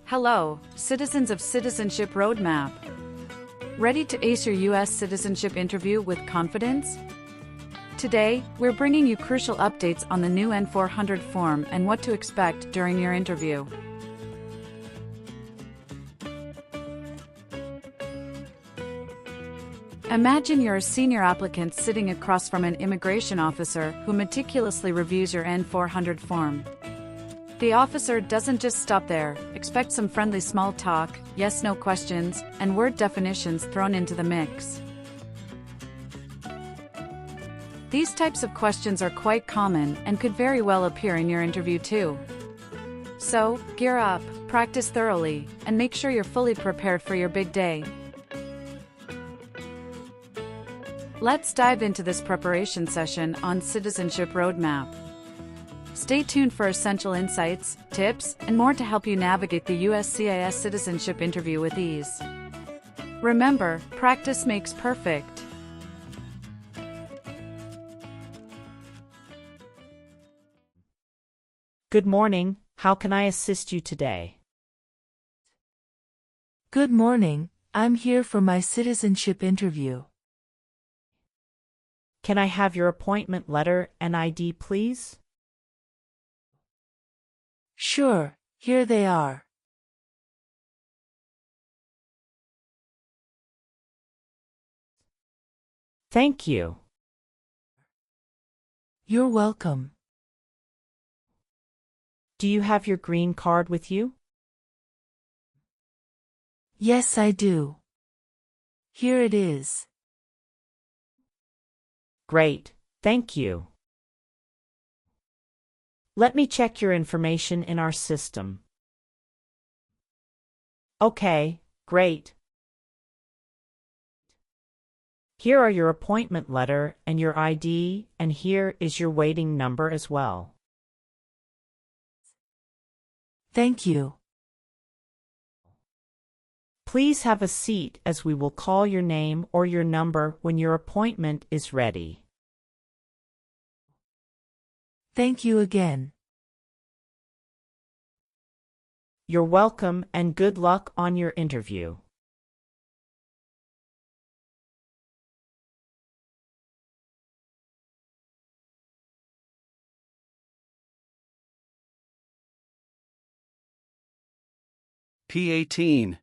Hello, citizens of Citizenship Roadmap. Ready to ace your U.S. citizenship interview with confidence? Today, we're bringing you crucial updates on the new N400 form and what to expect during your interview. Imagine you're a senior applicant sitting across from an immigration officer who meticulously reviews your N400 form. The officer doesn't just stop there. Expect some friendly small talk, yes-no questions, and word definitions thrown into the mix. These types of questions are quite common and could very well appear in your interview too. So, gear up, practice thoroughly, and make sure you're fully prepared for your big day. Let's dive into this preparation session on Citizenship Roadmap. Stay tuned for essential insights, tips, and more to help you navigate the USCIS citizenship interview with ease. Remember, practice makes perfect. Good morning. How can I assist you today? Good morning. I'm here for my citizenship interview. Can I have your appointment letter and ID, please? Sure, here they are. Thank you. You're welcome. Do you have your green card with you? Yes, I do. Here it is. Great, thank you. Let me check your information in our system. Okay, great. Here are your appointment letter and your ID, and here is your waiting number as well. Thank you. Please have a seat as we will call your name or your number when your appointment is ready. Thank you again. You're welcome and good luck on your interview. P18.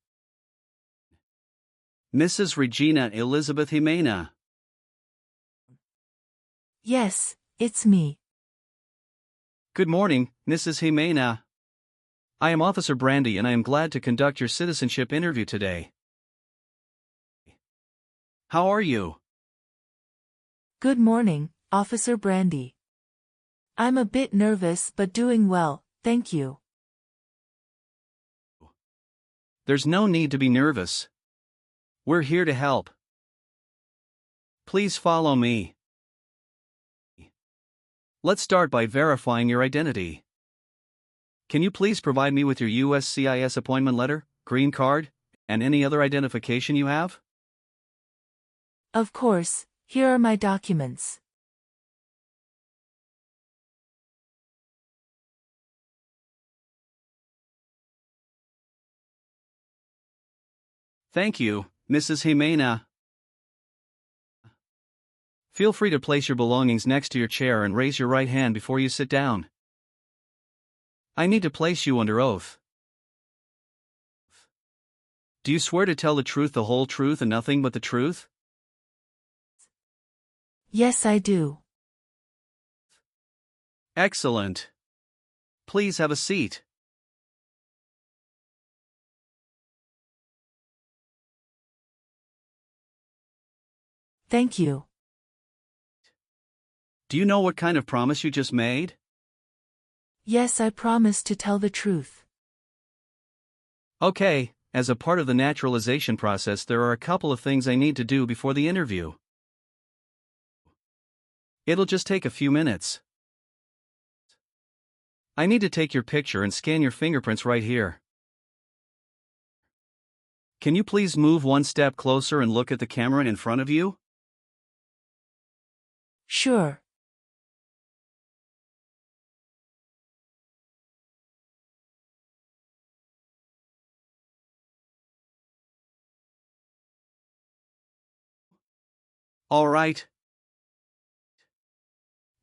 Mrs. Regina Elizabeth Jimena. Yes, it's me. Good morning, Mrs. Jimena. I am Officer Brandy and I am glad to conduct your citizenship interview today. How are you? Good morning, Officer Brandy. I'm a bit nervous but doing well, thank you. There's no need to be nervous. We're here to help. Please follow me. Let's start by verifying your identity. Can you please provide me with your USCIS appointment letter, green card, and any other identification you have? Of course, here are my documents. Thank you, Mrs. Jimena. Feel free to place your belongings next to your chair and raise your right hand before you sit down. I need to place you under oath. Do you swear to tell the truth, the whole truth, and nothing but the truth? Yes, I do. Excellent. Please have a seat. Thank you. Do you know what kind of promise you just made? Yes, I promise to tell the truth. Okay, as a part of the naturalization process, there are a couple of things I need to do before the interview. It'll just take a few minutes. I need to take your picture and scan your fingerprints right here. Can you please move one step closer and look at the camera in front of you? Sure. All right.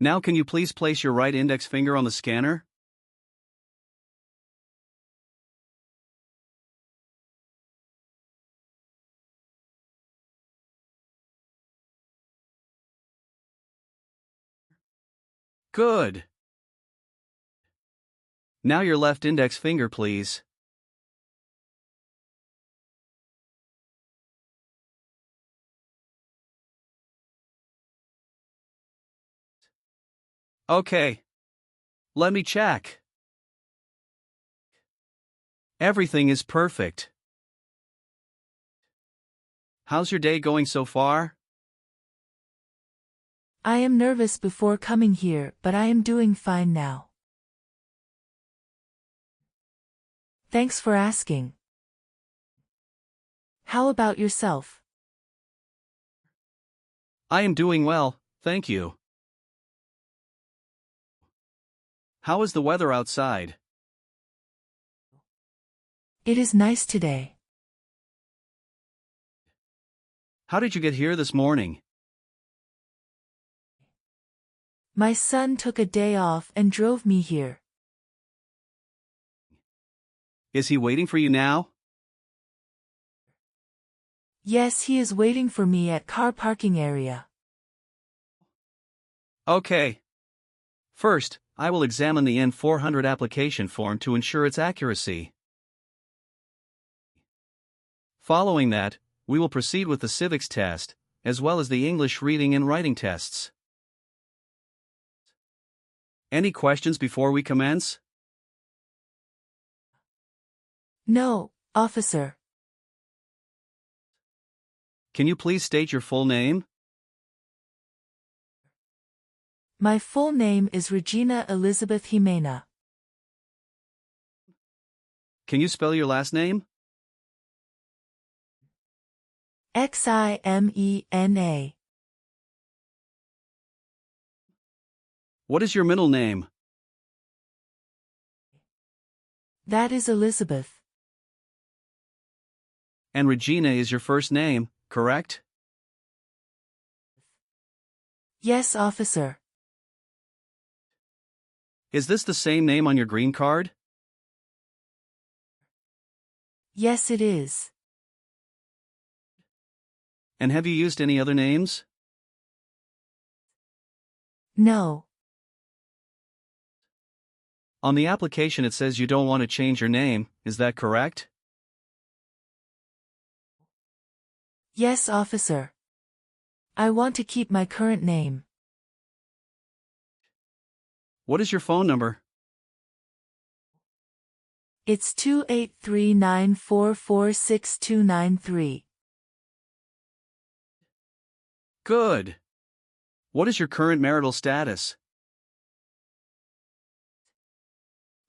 Now can you please place your right index finger on the scanner? Good. Now your left index finger, please. Okay. Let me check. Everything is perfect. How's your day going so far? I am nervous before coming here, but I am doing fine now. Thanks for asking. How about yourself? I am doing well, thank you. How is the weather outside? It is nice today. How did you get here this morning? My son took a day off and drove me here. Is he waiting for you now? Yes, he is waiting for me at car parking area. Okay. First, I will examine the N400 application form to ensure its accuracy. Following that, we will proceed with the Civics test, as well as the English reading and writing tests. Any questions before we commence? No, officer. Can you please state your full name? My full name is Regina Elizabeth Jimena. Can you spell your last name? Ximena. What is your middle name? That is Elizabeth. And Regina is your first name, correct? Yes, officer. Is this the same name on your green card? Yes, it is. And have you used any other names? No. On the application it says you don't want to change your name, is that correct? Yes, officer. I want to keep my current name. What is your phone number? It's 283-944-6293. Good. What is your current marital status?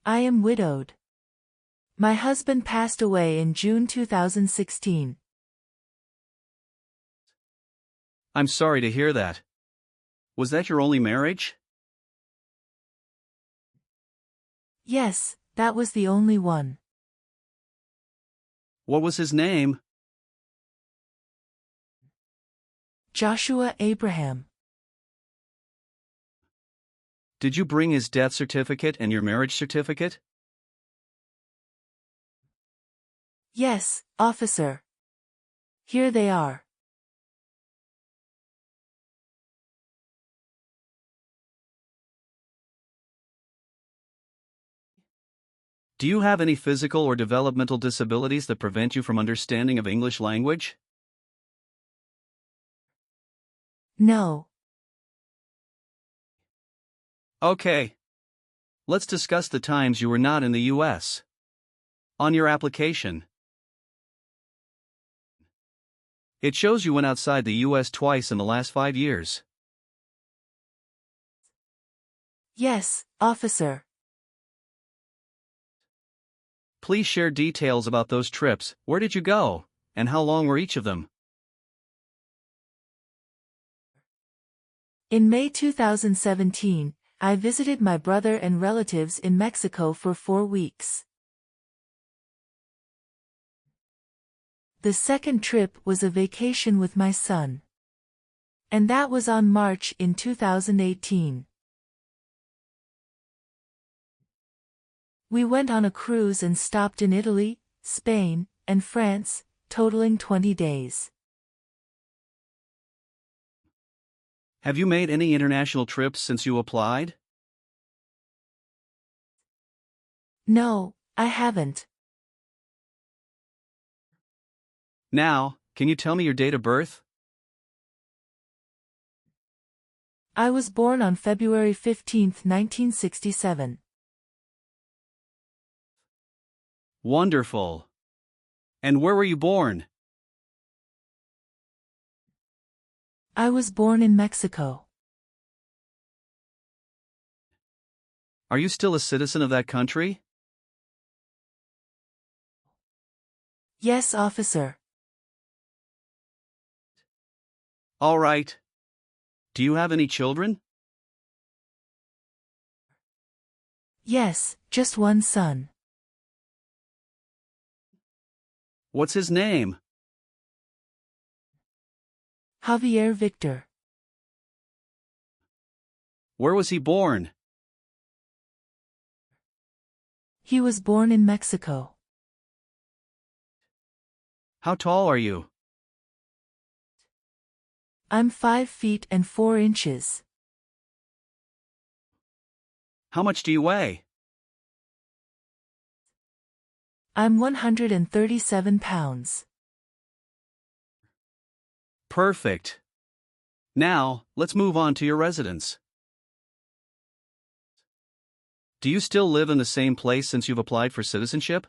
I am widowed. My husband passed away in June 2016. I'm sorry to hear that. Was that your only marriage? Yes, that was the only one. What was his name? Joshua Abraham. Did you bring his death certificate and your marriage certificate? Yes, officer. Here they are. Do you have any physical or developmental disabilities that prevent you from understanding of English language? No. Okay. Let's discuss the times you were not in the U.S. On your application, it shows you went outside the U.S. twice in the last 5 years. Yes, officer. Please share details about those trips. Where did you go, and how long were each of them? In May 2017, I visited my brother and relatives in Mexico for 4 weeks. The second trip was a vacation with my son. And that was on March in 2018. We went on a cruise and stopped in Italy, Spain, and France, totaling 20 days. Have you made any international trips since you applied? No, I haven't. Now, can you tell me your date of birth? I was born on February 15, 1967. Wonderful. And where were you born? I was born in Mexico. Are you still a citizen of that country? Yes, officer. All right. Do you have any children? Yes, just one son. What's his name? Javier Victor. Where was he born? He was born in Mexico. How tall are you? I'm 5 feet and 4 inches. How much do you weigh? I'm 137 pounds. Perfect. Now, let's move on to your residence. Do you still live in the same place since you've applied for citizenship?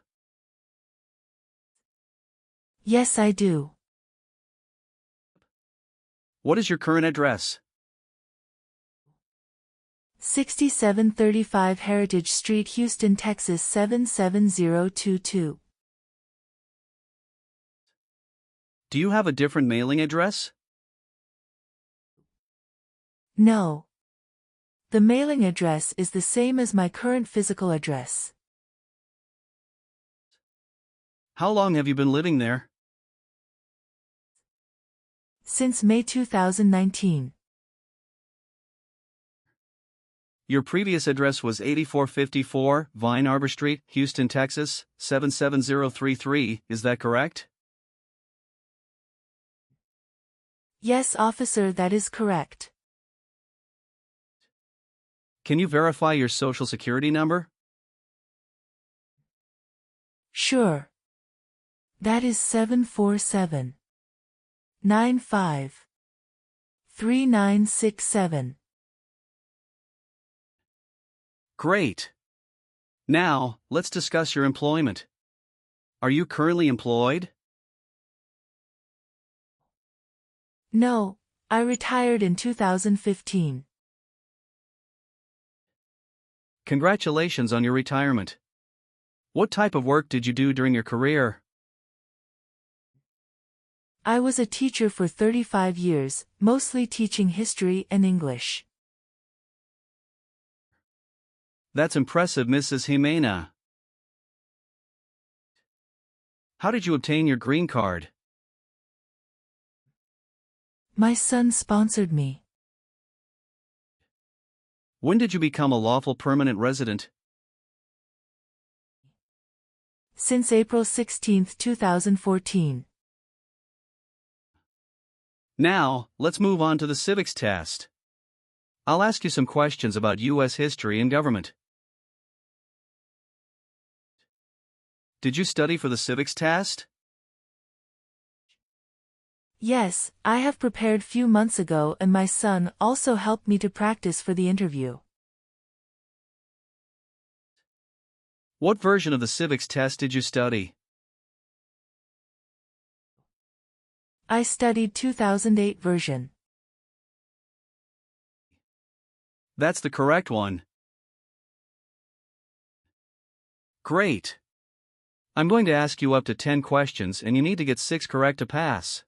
Yes, I do. What is your current address? 6735 Heritage Street, Houston, Texas 77022. Do you have a different mailing address? No. The mailing address is the same as my current physical address. How long have you been living there? Since May 2019. Your previous address was 8454 Vine Arbor Street, Houston, Texas, 77033, is that correct? Yes, officer, that is correct. Can you verify your social security number? Sure. That is 747-95-3967. Great. Now, let's discuss your employment. Are you currently employed? No, I retired in 2015. Congratulations on your retirement. What type of work did you do during your career? I was a teacher for 35 years, mostly teaching history and English. That's impressive, Mrs. Jimena. How did you obtain your green card? My son sponsored me. When did you become a lawful permanent resident? Since April 16, 2014. Now, let's move on to the Civics test. I'll ask you some questions about U.S. history and government. Did you study for the Civics test? Yes, I have prepared few months ago and my son also helped me to practice for the interview. What version of the Civics test did you study? I studied 2008 version. That's the correct one. Great. I'm going to ask you up to 10 questions and you need to get 6 correct to pass.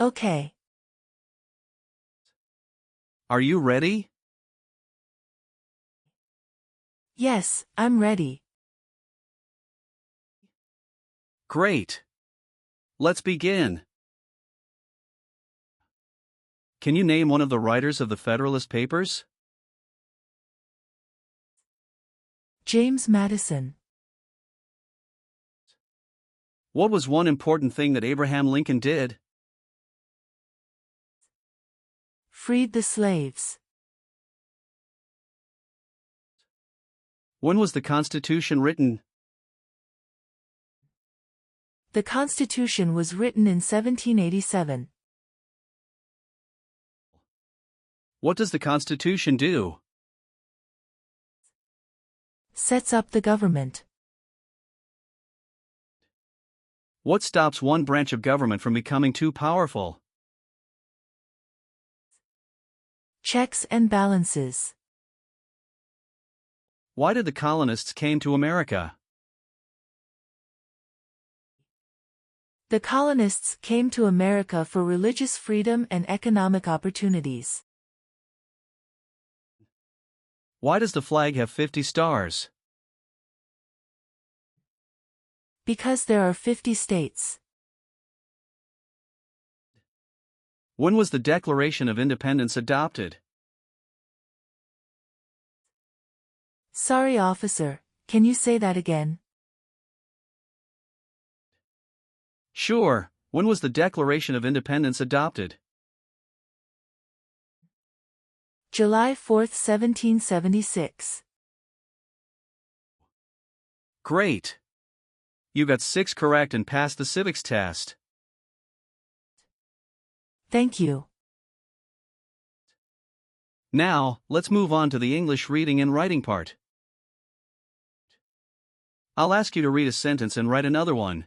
Okay. Are you ready? Yes, I'm ready. Great. Let's begin. Can you name one of the writers of the Federalist Papers? James Madison. What was one important thing that Abraham Lincoln did? Freed the slaves. When was the Constitution written? The Constitution was written in 1787. What does the Constitution do? Sets up the government. What stops one branch of government from becoming too powerful? Checks and balances. Why did the colonists came to America? The colonists came to America for religious freedom and economic opportunities. Why does the flag have 50 stars? Because there are 50 states. When was the Declaration of Independence adopted? Sorry, officer, can you say that again? Sure, when was the Declaration of Independence adopted? July 4, 1776. Great! You got 6 correct and passed the Civics test. Thank you. Now, let's move on to the English reading and writing part. I'll ask you to read a sentence and write another one.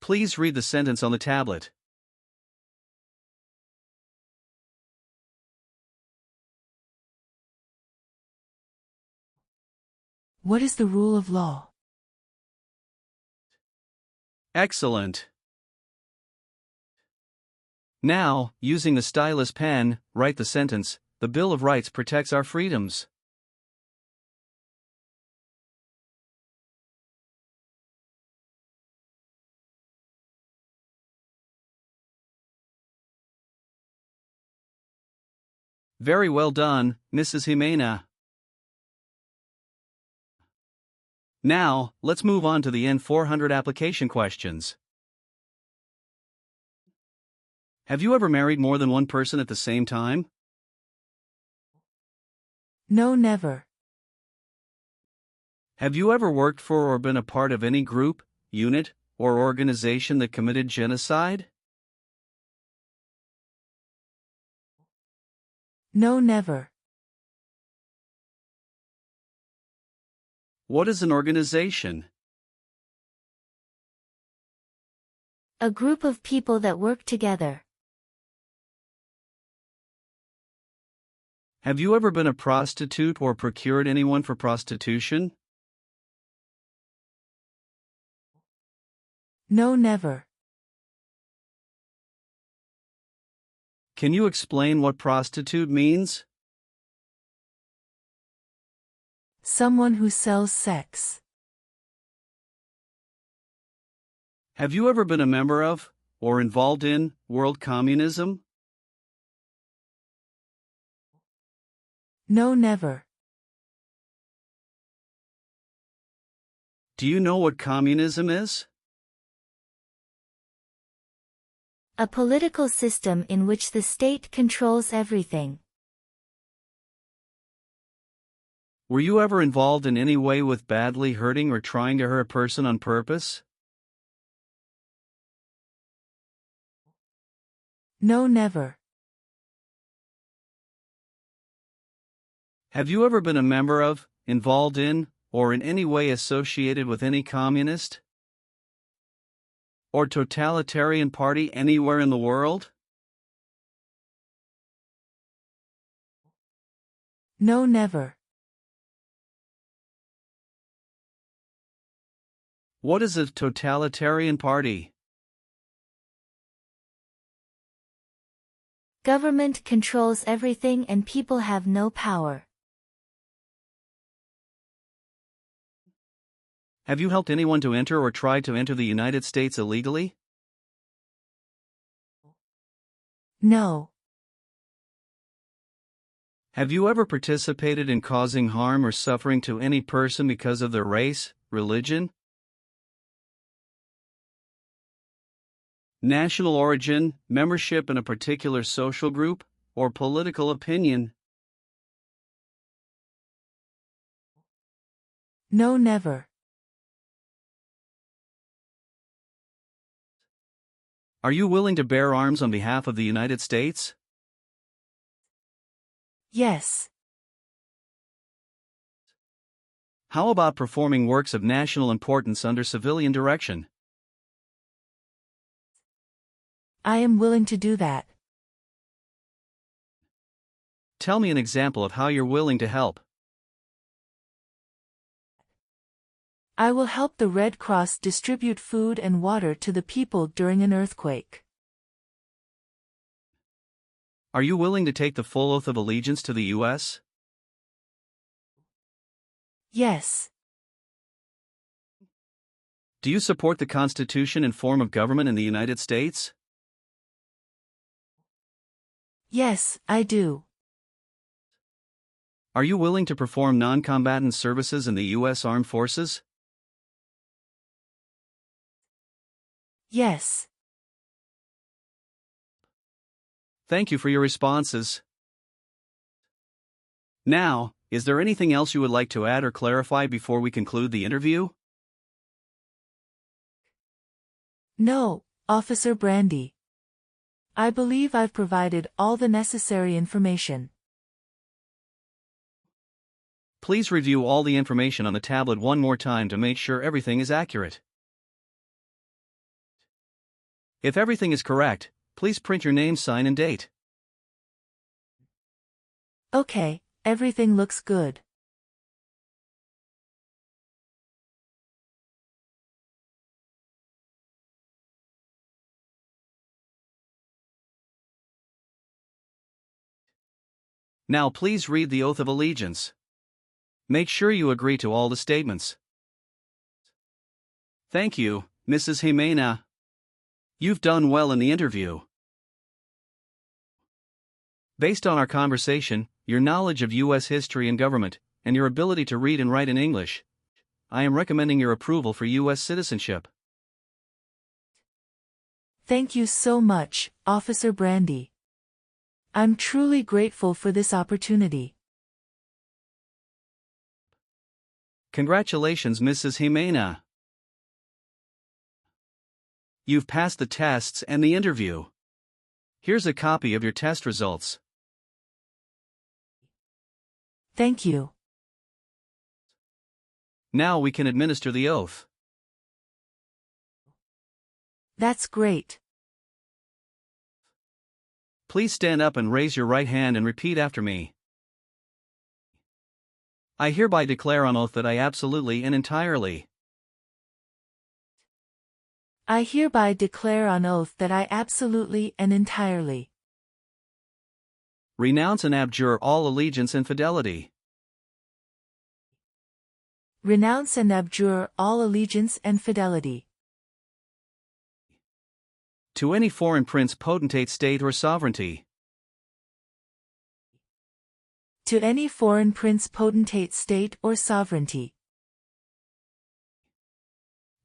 Please read the sentence on the tablet. What is the rule of law? Excellent. Now, using the stylus pen, write the sentence, "The Bill of Rights protects our freedoms." Very well done, Mrs. Jimena. Now, let's move on to the N400 application questions. Have you ever married more than one person at the same time? No, never. Have you ever worked for or been a part of any group, unit, or organization that committed genocide? No, never. What is an organization? A group of people that work together. Have you ever been a prostitute or procured anyone for prostitution? No, never. Can you explain what prostitute means? Someone who sells sex. Have you ever been a member of, or involved in, world communism? No, never. Do you know what communism is? A political system in which the state controls everything. Were you ever involved in any way with badly hurting or trying to hurt a person on purpose? No, never. Have you ever been a member of, involved in, or in any way associated with any communist or totalitarian party anywhere in the world? No, never. What is a totalitarian party? Government controls everything and people have no power. Have you helped anyone to enter or tried to enter the United States illegally? No. Have you ever participated in causing harm or suffering to any person because of their race, religion, national origin, membership in a particular social group, or political opinion? No, never. Are you willing to bear arms on behalf of the United States? Yes. How about performing works of national importance under civilian direction? I am willing to do that. Tell me an example of how you're willing to help. I will help the Red Cross distribute food and water to the people during an earthquake. Are you willing to take the full oath of allegiance to the U.S.? Yes. Do you support the Constitution and form of government in the United States? Yes, I do. Are you willing to perform non-combatant services in the U.S. Armed Forces? Yes. Thank you for your responses. Now, is there anything else you would like to add or clarify before we conclude the interview? No, Officer Brandy. I believe I've provided all the necessary information. Please review all the information on the tablet one more time to make sure everything is accurate. If everything is correct, please print your name, sign, and date. Okay, everything looks good. Now please read the Oath of Allegiance. Make sure you agree to all the statements. Thank you, Mrs. Jimena. You've done well in the interview. Based on our conversation, your knowledge of U.S. history and government, and your ability to read and write in English, I am recommending your approval for U.S. citizenship. Thank you so much, Officer Brandy. I'm truly grateful for this opportunity. Congratulations, Mrs. Jimena. You've passed the tests and the interview. Here's a copy of your test results. Thank you. Now we can administer the oath. That's great. Please stand up and raise your right hand and repeat after me. I hereby declare on oath that I absolutely and entirely I hereby declare on oath that I absolutely and entirely renounce and abjure all allegiance and fidelity renounce and abjure all allegiance and fidelity to any foreign prince, potentate, state, or sovereignty, to any foreign prince, potentate, state, or sovereignty,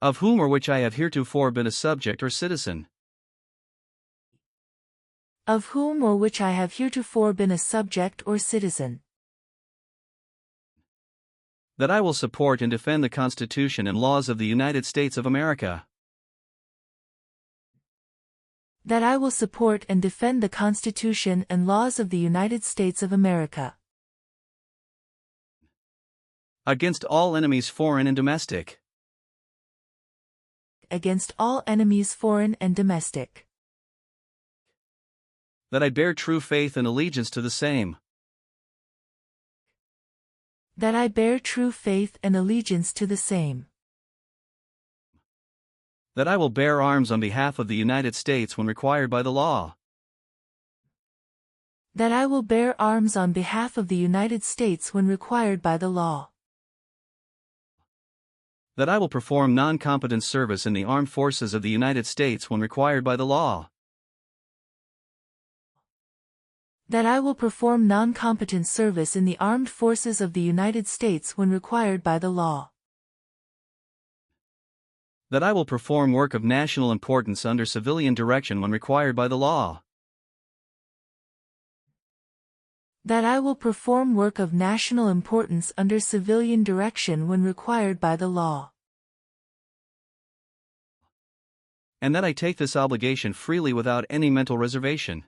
of whom or which I have heretofore been a subject or citizen, of whom or which I have heretofore been a subject or citizen, that I will support and defend the Constitution and laws of the United States of America, that I will support and defend the Constitution and laws of the United States of America against all enemies, foreign and domestic, against all enemies, foreign and domestic, that I bear true faith and allegiance to the same, that I bear true faith and allegiance to the same, that I will bear arms on behalf of the United States when required by the law, that I will bear arms on behalf of the United States when required by the law, That I will perform non-combatant service in the armed forces of the United States when required by the law. That I will perform non-combatant service in the armed forces of the United States when required by the law. That I will perform work of national importance under civilian direction when required by the law. That I will perform work of national importance under civilian direction when required by the law. And that I take this obligation freely without any mental reservation.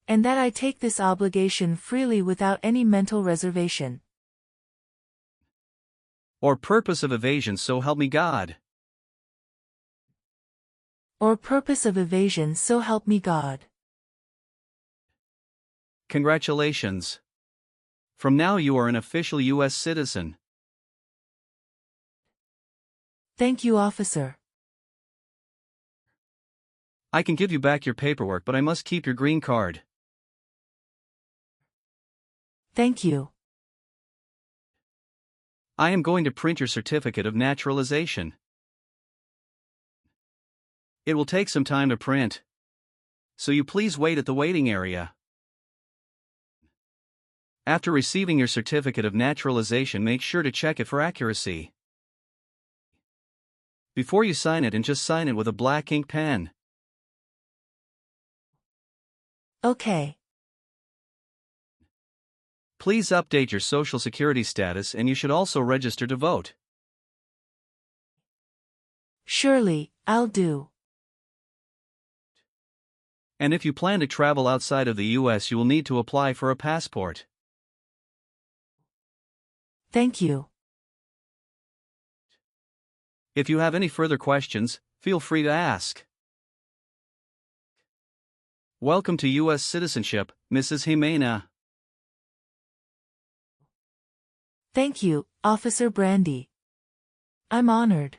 And that I take this obligation freely without any mental reservation. Or purpose of evasion, so help me God. Or purpose of evasion, so help me God. Congratulations. From now you are an official U.S. citizen. Thank you, officer. I can give you back your paperwork, but I must keep your green card. Thank you. I am going to print your certificate of naturalization. It will take some time to print, so you please wait at the waiting area. After receiving your certificate of naturalization, make sure to check it for accuracy. Before you sign it, and just sign it with a black ink pen. Okay. Please update your Social Security status, and you should also register to vote. Surely, I'll do. And if you plan to travel outside of the U.S., you will need to apply for a passport. Thank you. If you have any further questions, feel free to ask. Welcome to U.S. citizenship, Mrs. Jimena. Thank you, Officer Brandy. I'm honored.